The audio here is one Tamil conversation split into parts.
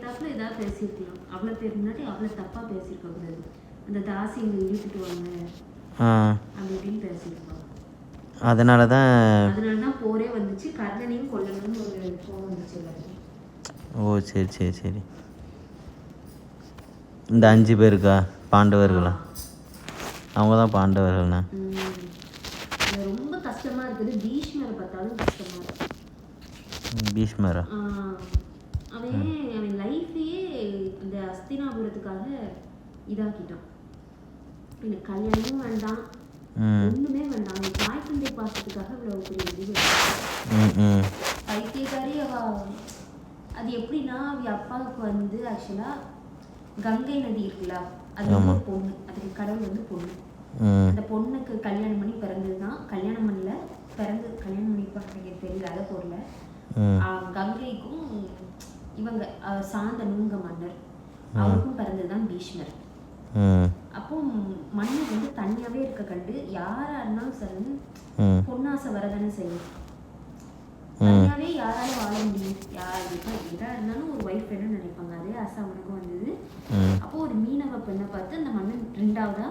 எதிர்த்தாப்புல ஏதாவது பேசியிருக்கலாம். அவ்வளோ பேர் முன்னாடி அவ்வளோ தப்பாக பேசியிருக்க கூடாது. அந்த தாசி இங்கே இழுத்துட்டு வாங்க அப்படி இப்படின்னு பேசியிருப்பாங்க. அதனால தான் போரே வந்துச்சு. கர்ணனையும் கொல்லணும்னு ஒரு கோவம் வந்துச்சு. ஓ சரி சரி சரி. இந்த 5 பேருக்கா பாண்டவர்களா? அவங்க தான் பாண்டவர்கள்ண்ணா. ரொம்ப கஷ்டமா இருக்குது. பீஷ்மரை பார்த்தாலும் கஷ்டமா இருக்கு. பீஷ்மரா? அவன் லைஃபையே அந்த அஸ்தினாபுரத்துக்காக இதாக்கிட்டான். எனக்கு கல்யாணமும் வேண்டாம், ஒண்ணுமே வேண்டாம். அவன் தாய் தந்தை பாசத்துக்காக இவ்வளவு பெரிய இது பைத்தியக்காரி அவ. அது எப்படின்னா அவ அப்பாவுக்கு வந்து ஆக்சுவலா கங்கை நதி இருக்குல்ல, அது வந்து பொண்ணு. அதுக்கு கடவுள் வந்து பொண்ணு. அந்த பொண்ணுக்கு கல்யாணம் பண்ணி பிறந்ததுதான். கல்யாணம் பண்ணல, பிறந்து கல்யாணம் பண்ணி எனக்கு தெரியல, அதை போடல. கங்கைக்கும் இவங்க சாந்த நூங்க மன்னர் அவருக்கும் பிறந்ததுதான் பீஷ்மர். அப்போ மன்னர் வந்து தனியாவே இருக்க கண்டு யாரா இருந்தாலும் சரி பொன்னாசை வரதானே செய்யும். தனியாவே யாராலும் வாழ முடியும். எதா இருந்தாலும் ஒரு ஒய்ஃப் என்ன நினைப்பாங்க. அதே ஆசை அவனுக்கும் வந்தது. அப்போ ஒரு மீனவ பெண்ணை பார்த்து அந்த மன்னன் 2வதா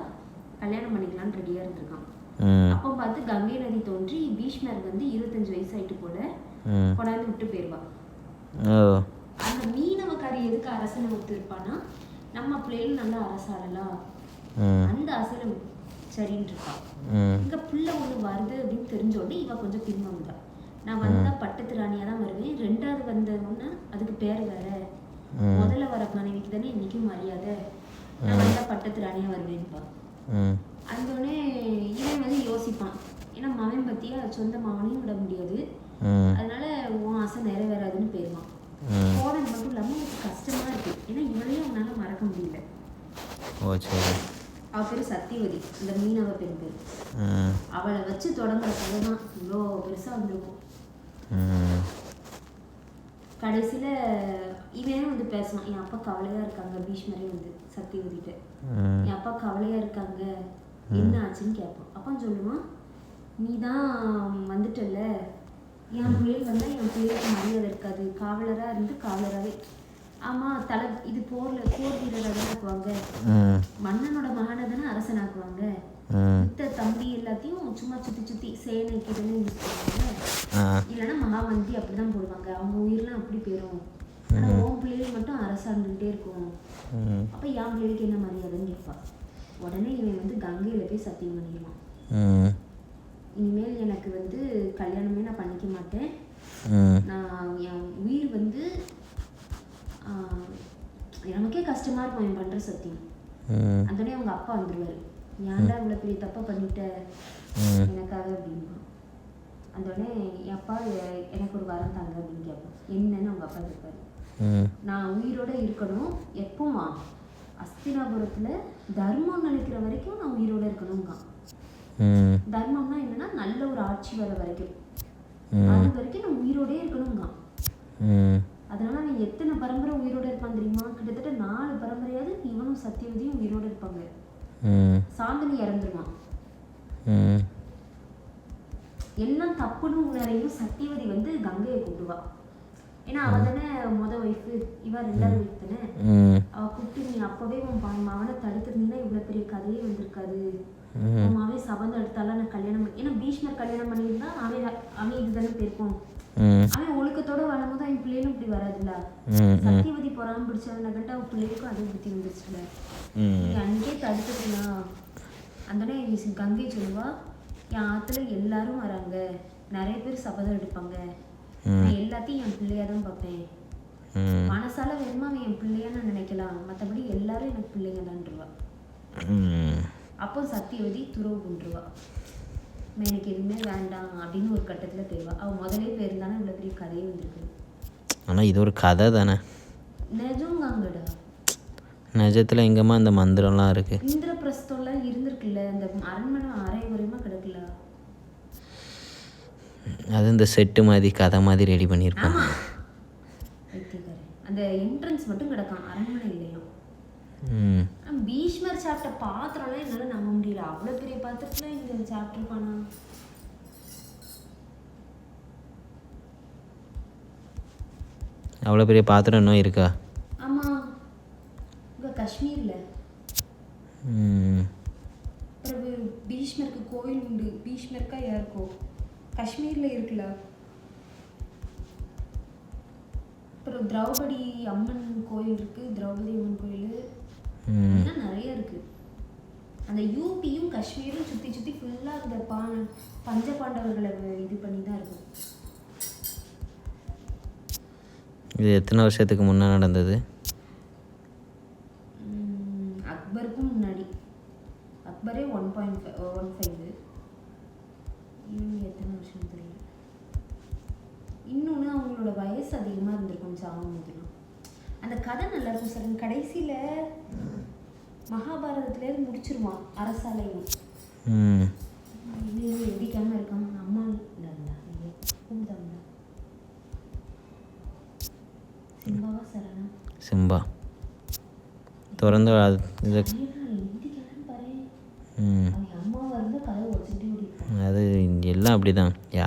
கல்யாணம் பண்ணிக்கலான்னு ரெடியா இருந்திருக்கான். அப்போ பார்த்து கங்கை நதி தோன்றி பீஷ்மர் வந்து 25 வயசு ஆயிட்டு போல கொண்டாந்து விட்டு போயிருவா. அந்த மீனவக்காரி எதுக்கு அரசனை ஒத்து இருப்பானா, நம்ம பிள்ளைகள் நல்லா அரசாடலாம் அந்த ஆசையில சரின்னு இருக்கா. இங்க புள்ள ஒண்ணு வருது அப்படின்னு தெரிஞ்ச உடனே இவ கொஞ்சம் பின்வாங்குதா. நான் வந்தா பட்டத்து ராணியா தான் வருவேன். 2வது வந்தோன்னா அதுக்கு பேர் வேற. முதல்ல வர மனைவிக்கு தானே இன்னைக்கும் மரியாதை. நான் வந்தா பட்டத்து ராணியா வருவேன்ப்பா. அந்த உடனே இவன் வந்து யோசிப்பான். ஏன்னா மகன் பத்தியா சொந்த மகனையும் விட முடியாது. அதனால உன் ஆசை நிறைவேறாதுன்னு போயிருவான். போனது மட்டும் இல்லாம எனக்கு கஷ்டமா இருக்கு. ஏன்னா இவளையும் அவனால மறக்க முடியல. அவ பேரு சத்தியவதி, இந்த மீனவ பெண் பேர். அவளை வச்சு தொடங்குற கதைதான் இவ்வளோ பெருசா வந்திருக்கும். கடைசியில இவன் வந்து பேசுவான், என் அப்பா கவலையா இருக்காங்க. பீஷ்மரே வந்து சத்தியவதிட்ட என் அப்பா கவலையா இருக்காங்க, என்ன ஆச்சுன்னு கேட்பான். அப்பா சொல்லுவான், நீ தான் வந்துட்டல்ல, என் பிள்ளைகள் வந்தா என் பிள்ளைகளுக்கு மரியாதை இருக்காது. காவலரா இருந்து காவலராகவே. ஆமா தலை இது போர் வீரரை தானே ஆக்குவாங்க. மன்னனோட மகனை தானே அரசனாக்குவாங்க. மித்த தம்பி எல்லாத்தையும் சும்மா சுத்தி சேனைக்கு தானே யூஸ் பண்ணுவாங்க. இல்லைன்னா மகாமந்தி அப்படிதான் போடுவாங்க. அவங்க உயிரெல்லாம் அப்படி போயிடும். ஆனா உன் பிள்ளைகள் மட்டும் அரசாண்டுகிட்டே இருக்கும். அப்ப என் பிள்ளைகளுக்கு என்ன மரியாதைன்னு கேட்பா. உடனே இவன் வந்து கங்கையில போய் சத்தியம் பண்ணிடுவான். இனிமேல் எனக்கு வந்து கல்யாணமே நான் பண்ணிக்க மாட்டேன். நான் என் உயிர் வந்து நமக்கே கஷ்டமா இருக்கும் என் பண்ற சத்தியம். அதோடய அவங்க அப்பா வந்துருவாரு. ஏன்டா இவ்வளவு பெரிய தப்பா பண்ணிட்ட எனக்காக அப்படின்னா. அதோடனே என் அப்பா எனக்கு ஒரு வரம் தாங்க அப்படின்னு கேட்பேன். என்னன்னு அவங்க அப்பா கேட்பாரு. நான் உயிரோட இருக்கணும் எப்பவும். அஸ்தினாபுரத்துல தர்மம் நினைக்கிற வரைக்கும் நான் உயிரோட இருக்கணும்ங்க. தர்மம்னா என்னன்னா நல்ல ஒரு ஆட்சி வர வரைக்கும், அது வரைக்கும் நான் உயிரோடே இருக்கணும்ங்க. அதனால அவன் எத்தனை பரம்பரை உயிரோட இருப்பான் தெரியுமா? கிட்டத்தட்ட 4 பரம்பரையாவது இவனும் சத்தியவதியும் உயிரோட இருப்பாங்க. சாந்தனி இறந்துருவான். எல்லாம் தப்புன்னு உணரையும் சத்தியவதி வந்து கங்கையை கூப்பிடுவா. ஏன்னா அவ தானே ஒய்ஃபு, இவ 2வது ஒய்ஃப் தானே. அவ கூப்பிட்டு, நீ அப்பவே உன் மகனை தடுத்திருந்தீங்கன்னா இவ்வளவு பெரிய கதையே வந்திருக்காது. அவன் சபந்தம் எடுத்தாலும் நான் கல்யாணம் பண்ணி, ஏன்னா பீஷ்மர் கல்யாணம் பண்ணியிருந்தா அவன் இதுதானே போயிருப்போம். அவன் ஒழுக்கத்தோட வரும்போது அவன் பிள்ளைகளும் இப்படி வராதுல்ல. சத்தியவதி பொறாம பிடிச்சவன கண்டு அவன் பிள்ளைகளுக்கும் அதே புத்தி வந்துருச்சுல. அன்றைக்கே தடுத்துக்கலாம். அந்த கங்கை சொல்லுவா, என் ஆத்துல எல்லாரும் வராங்க, நிறைய பேர் சபதம் எடுப்பாங்க, நான் எல்லாத்தையும் என் பிள்ளையா தான் பார்ப்பேன். மனசால வேணுமா அவன் என் பிள்ளையா நான் நினைக்கலாம், மற்றபடி எல்லாரும் எனக்கு பிள்ளைங்க தான்ருவா. அப்போ சத்தியவதி துறவு கொண்டுருவா. எனக்கு எதுவுமே வேண்டாம் அப்படின்னு ஒரு கட்டத்தில் போயிடுவா. அவள் முதலே போயிருந்தானே இவ்வளோ பெரிய கதையே வந்திருக்கு. ஆனால் இது ஒரு கதை தானே. நிஜங்காங்கடா. நிஜத்தில் எங்கம்மா இந்த மந்திரம்லாம் இருக்கு. இந்திரபிரஸ்தம்லாம் இருந்திருக்குல்ல, இந்த அரண்மனை அரை குறையமாக கிடக்குல. அது இந்த செட்டு மாதிரி கதை மாதிரி ரெடி பண்ணியிருப்பாங்க. அந்த என்ட்ரன்ஸ் மட்டும் கிடக்கும், அரண்மனை இல்லையா. பீஷ்மர் சாப்பிட்ட பாத்திரம்லாம் என்னால நம்ப முடியல. அவ்வளவு பெரிய பாத்திரத்துல இந்த சாப்பிட்டு பானா. அவ்வளோ பெரிய பாத்திரம் இன்னும் இருக்கா? ஆமா, காஷ்மீர்ல. ம். அப்புறம் பீஷ்மருக்கு கோயில் உண்டு. பீஷ்மருக்கா யாருக்கோ காஷ்மீர்ல இருக்குல்ல. அப்புறம் திரௌபதி அம்மன் கோயில் இருக்கு. திரௌபதி அம்மன் கோயில் இன்னும் நிறைய இருக்கு. அந்த யூபியும் காஷ்மீரும் சுற்றி சுற்றி ஃபுல்லாக அந்த பஞ்ச பாண்டவர்களை இது பண்ணி தான் இருக்கும். இது எத்தனை வருஷத்துக்கு முன்னே நடந்தது? அக்பருக்கும் முன்னாடி. அக்பரே 1.15. இவங்க எத்தனை வருஷம் தெரியல. இன்னொன்று அவங்களோட வயசு அதிகமாக இருந்திருக்கும் சாகும்போதுலாம். அந்த கதை நல்லா இருக்கும் சார். கடைசியில் மகாபாரதத்துலேருந்து முடிச்சிருவான் அரசாலையும். இது எதிக்காமல் இருக்காம அம்மா கூப்பிட்டாங்க. சிம்பாவா சரணா? சிம்பா திறந்து இது அம்மாவா இருந்தால் கதை உடச்சிட்டே ஓடிப்பாங்க. அது எல்லாம் அப்படி தான்.